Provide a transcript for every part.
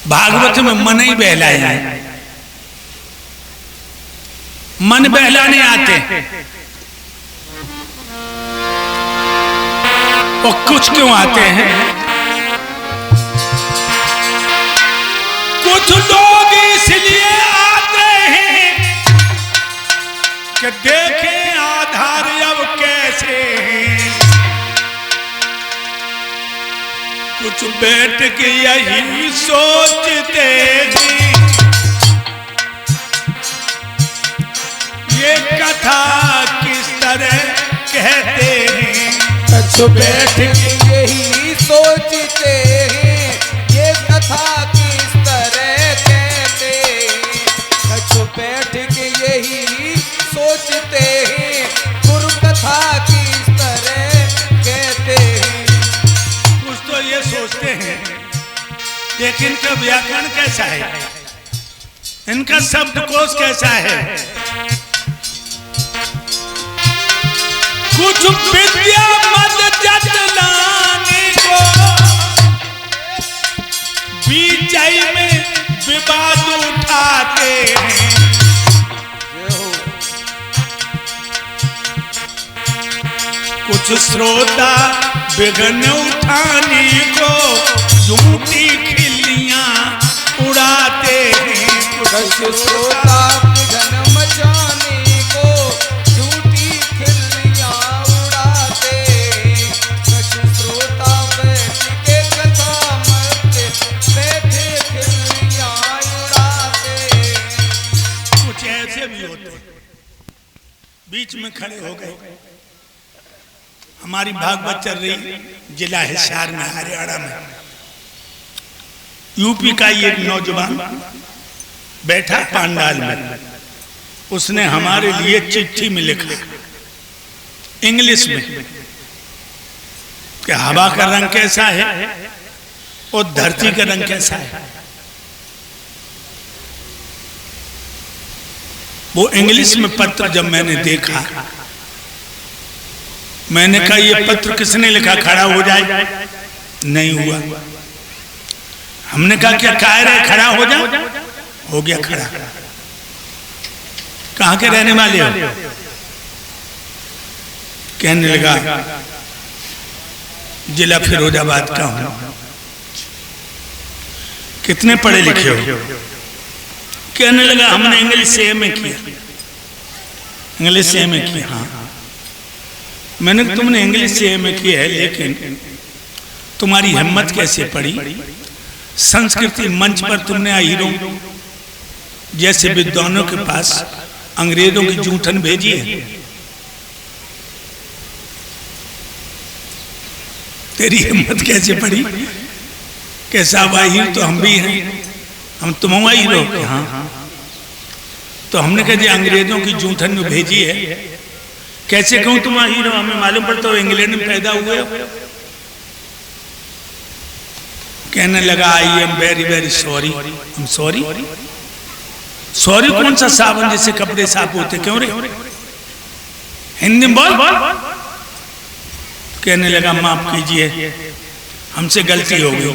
भागवत में मन ही बहलाया है। मन बहलाने आते और कुछ क्यों आते हैं? कुछ लोग इसलिए आते हैं कि देखें आधार अब कैसे हैं। कुछ बैठ के यही सोचते हैं ये कथा किस तरह कहते हैं। कुछ बैठ के यही सोचते हैं ये कथा किस तरह कहते हैं। कुछ बैठ के यही सोचते हैं गुरु कथा किस तरह कहते हैं। कुछ तो ये सोचते हैं लेकिन इनका व्याकरण कैसा है, इनका शब्दकोश कैसा है। कुछ विद्या मत जतलाने को बीच में विवाद उठाते हैं। कुछ श्रोता विघ्न उठाने को झूठी खिल्लियां उड़ाते हैं। कुछ श्रोता विघ्न मचाने को झूठी खिल्लियां उड़ाते हैं। कुछ श्रोता बैठ के कथा मध्य बैठे खिल्लियां उड़ाते हैं। कुछ ऐसे भी होते बीच में खड़े हो गए। हमारी भागवत चल रही जिला हिसार में, हरियाणा में। यूपी का ये नौजवान बैठा पांडाल में, उसने हमारे लिए चिट्ठी में लिखा इंग्लिश में कि हवा का रंग कैसा है और धरती का रंग कैसा है। वो इंग्लिश में पत्र जब मैंने देखा, मैंने कहा ये पत्र किसने लिखा, खड़ा हो जाए। नहीं हुआ। हमने कहा क्या कह रहे खड़ा हो जा, हो गया खड़ा। कहां के रहने वाले हो? कहने लगा जिला फिरोजाबाद का हूं। कितने पढ़े लिखे हो? कहने लगा हमने इंग्लिश से एमए किया। इंग्लिश से एमए किया? हाँ। मैंने तुमने इंग्लिश से एमए किया है लेकिन तुम्हारी हिम्मत कैसे पड़ी? संस्कृति मंच पर तुमने हीरो जैसे विद्वानों के पास अंग्रेजों की जूठन भेजी है। तेरी हिम्मत कैसे पड़ी? कैसा वाही तो हम भी हैं, हम तुम्हारा हीरो। हाँ। तो हमने कहा जी अंग्रेजों की जूठन में भेजी है। कैसे कहूं तुम्हारा हीरो? हमें मालूम पड़ता हो इंग्लैंड में पैदा हुए। कहने लगा I am very very sorry. हम सॉरी? सॉरी कौन सा साबुन जिससे कपड़े साफ होते? क्यों रे? हिंदी में बोल। कहने लगा माफ कीजिए हमसे गलती हो गई।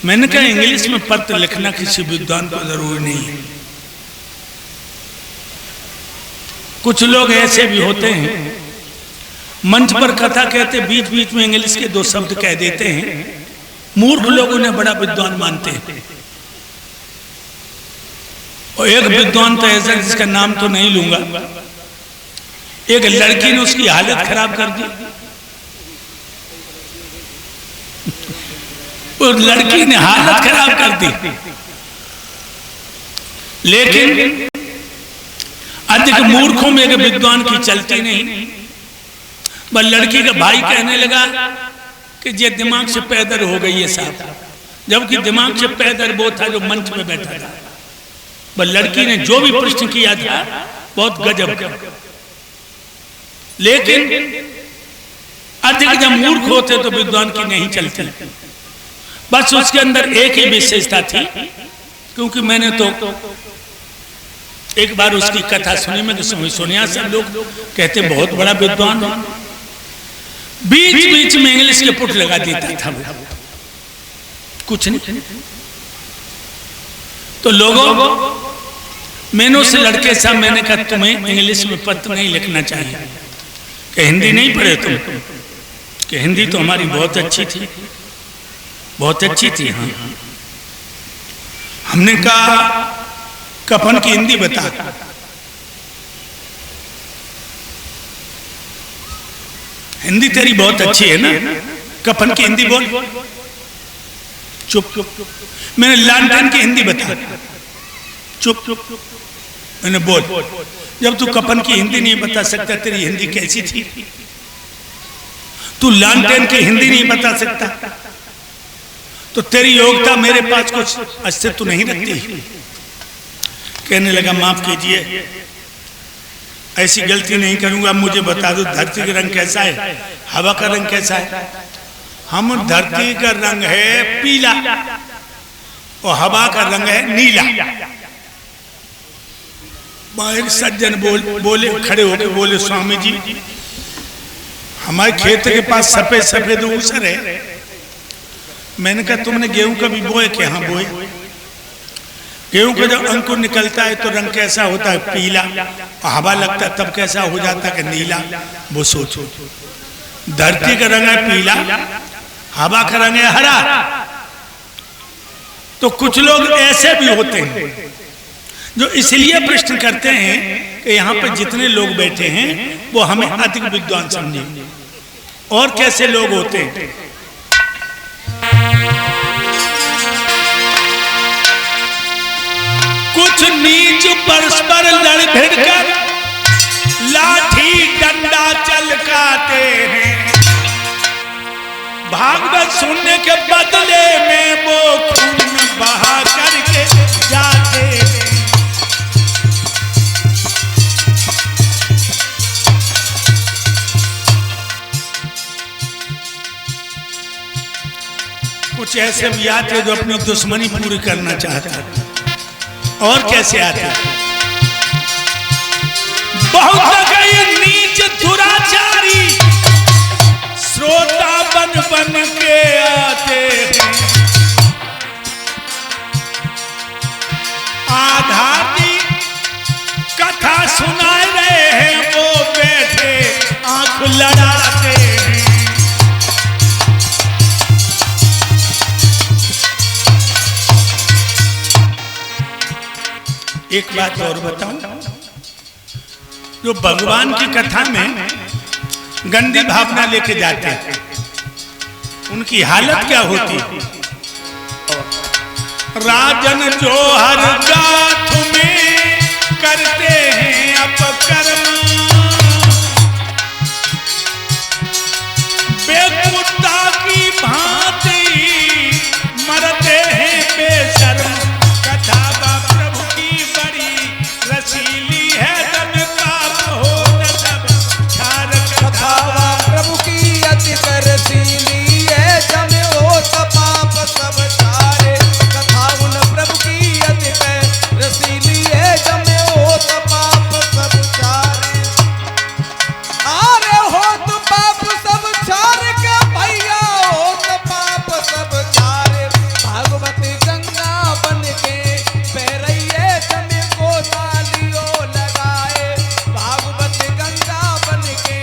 मैंने कहा इंग्लिश में पत्र लिखना किसी विद्वान को जरूरी नहीं है। कुछ लोग ऐसे भी होते हैं मंच पर कथा कहते बीच बीच में इंग्लिश के दो शब्द कह देते हैं। मूर्ख लोग उन्हें बड़ा विद्वान मानते हैं। और एक विद्वान तो ऐसा जिसका नाम तो नहीं लूंगा, एक लड़की ने उसकी हालत खराब कर दी। उस लड़की ने हालत खराब कर दी। लेकिन अधिक मूर्खों में एक विद्वान की चलती नहीं। बस लड़की का भाई कहने लगा कि ये दिमाग से पैदर हो गई है साहब, जबकि दिमाग से पैदर वो था जो मंच में बैठा था। बस लड़की ने जो भी प्रश्न किया था बहुत गजब का। लेकिन अधिक जब मूर्ख होते तो विद्वान की नहीं चलती। बस उसके अंदर एक ही विशेषता थी, क्योंकि मैंने तो एक बार उसकी कथा सुनी। मैं तो सुनिया सब लोग कहते बहुत बड़ा विद्वान, बीच बीच में इंग्लिश के पुट लगा देता था वो। कुछ नहीं, तो लोगों, मैंने उस लड़के साहब, मैंने कहा तुम्हें इंग्लिश में पत्र नहीं लिखना चाहिए, कि हिंदी नहीं पढ़े तुम, कि हिंदी तो हमारी बहुत अच्छी थी, बहुत अच्छी थी। हाँ, हमने कहा कफन की हिंदी बता। हिंदी तेरी बहुत अच्छी है ना, कफन की हिंदी बोल। चुप। मैंने लालटेन की हिंदी बता। चुप। मैंने बोल। जब तू कफन की हिंदी नहीं बता सकता, तेरी हिंदी कैसी थी? तू लालटेन की हिंदी नहीं बता सकता तो तेरी योग्यता मेरे पास कुछ अस्तित्व नहीं रखती। कहने लगा माफ कीजिए, ऐसी गलती नहीं करूंगा, मुझे बता दो धरती का रंग कैसा है, हवा का रंग कैसा है? हम धरती का रंग है पीला और हवा का रंग है नीला। एक सज्जन बोले खड़े होकर बोले, स्वामी जी हमारे खेत के पास सफेद सफेद ऊसर है। मैंने कहा तुमने गेहूं कभी बोए? क्या? हाँ बोए। गेहूं का जब अंकुर निकलता है तो रंग कैसा होता है? पीला। और हवा लगता है तब कैसा हो जाता है? नीला। वो सोचो, धरती का रंग है पीला, हवा का रंग है हरा। तो कुछ लोग ऐसे भी होते हैं जो इसलिए प्रश्न करते हैं कि यहाँ पर जितने लोग बैठे हैं वो हमें अधिक विद्वान समझे। और कैसे लोग होते हैं? कुछ नीच परस्पर लड़ भिड़ कर लाठी डंडा चलकाते हैं, भागवत सुनने के बदले में वो खून बहा करके जाते हैं। कुछ ऐसे भी आते जो अपनी दुश्मनी पूरी करना चाहते हैं। और कैसे आते? बहुत गई नीच दुराचारी श्रोता बन बन के आते हैं, आध्यात्मिक कथा सुना रहे हैं वो बैठे आंख लड़ाते हैं। एक बात और बताऊं, जो भगवान की कथा में गंदी भावना लेके जाते हैं उनकी हालत क्या होती? राजन जो हर गाथ में करते हैं अपकर्म, बेकुत्ता की भांति मरते हैं बेशर्म। कथा प्रभु की बड़ी रसीली है, तब पाप हो न तब छार। कथा प्रभु की अति रसीली है, जब हो तब पाप सब छारे। कथा उन प्रभु की अति रसीली है, जब हो तब पाप सब छारे। अरे हो तो पाप सब छार के भैया, हो तो पाप सब छारे। भागवत गंगा बन के पैरैये जमे को तालियों लगाए। भागवत गंगा बन के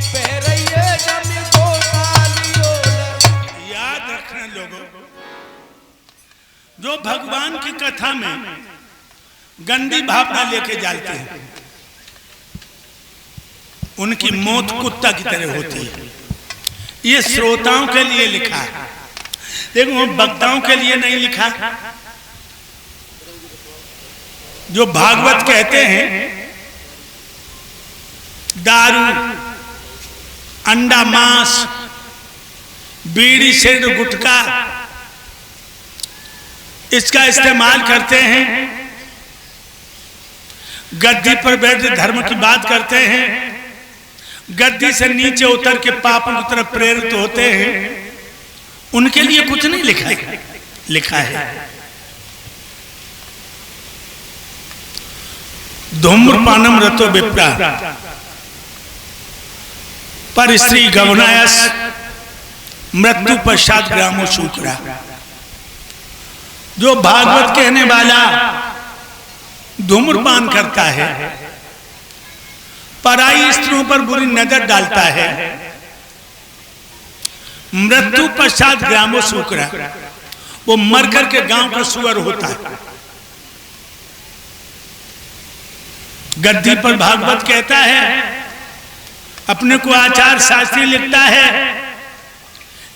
पैरैये जमे को तालियों लगाए। याद रखना लोगों, जो भगवान की कथा में गंदी भावना लेके जाते हैं उनकी मौत कुत्ता की तरह होती है। ये श्रोताओं के लिए लिखा है, देखो वक्ताओं के लिए नहीं लिखा। जो भागवत कहते हैं दारू, अंडा, मांस, बीड़ी, सिगरेट, गुटखा इसका इस्तेमाल करते हैं, गद्दी पर बैठ धर्म की बात करते हैं, गद्दी से नीचे उतर के पापों की तरफ प्रेरित होते हैं, उनके लिए कुछ नहीं लिखा है। लिखा है धूम्रपानम रतो विप्रा पर स्त्री गवनायस मृत्यु पश्चात ग्रामो शूकरा। जो भागवत कहने वाला धूम्रपान करता है, पराई स्त्रियों पर बुरी नजर डालता है, मृत्यु पश्चात ग्रामो सूकरा, वो मर करके गांव का सुअर होता है। गद्दी पर भागवत कहता है, अपने को आचार शास्त्री लिखता है,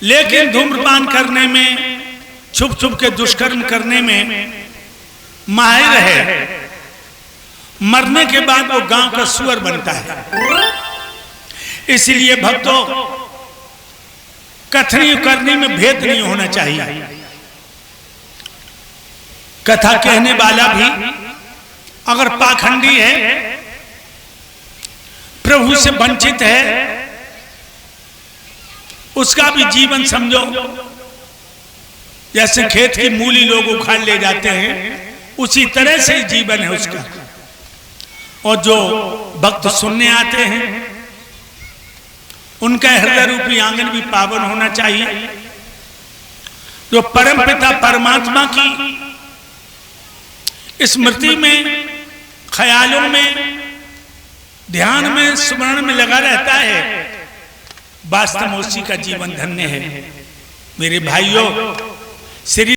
लेकिन धूम्रपान करने में, छुप छुप के दुष्कर्म करने में माहिर है। मरने के बाद वो गांव का सुअर बनता है। इसलिए भक्तों, कथनी करने में भेद नहीं होना चाहिए। कथा कहने वाला भी अगर पाखंडी है, प्रभु से वंचित है, उसका भी जीवन समझो जैसे खेत की मूली लोग उखाड़ ले जाते हैं, उसी तरह से जीवन है उसका। और जो भक्त सुनने आते हैं, उनका हृदय रूपी आंगन भी पावन होना चाहिए। जो परमपिता परमात्मा की स्मृति में, ख्यालों में, ध्यान में, स्मरण में लगा रहता है, वास्तव में उसी का जीवन धन्य है। मेरे भाइयों, श्री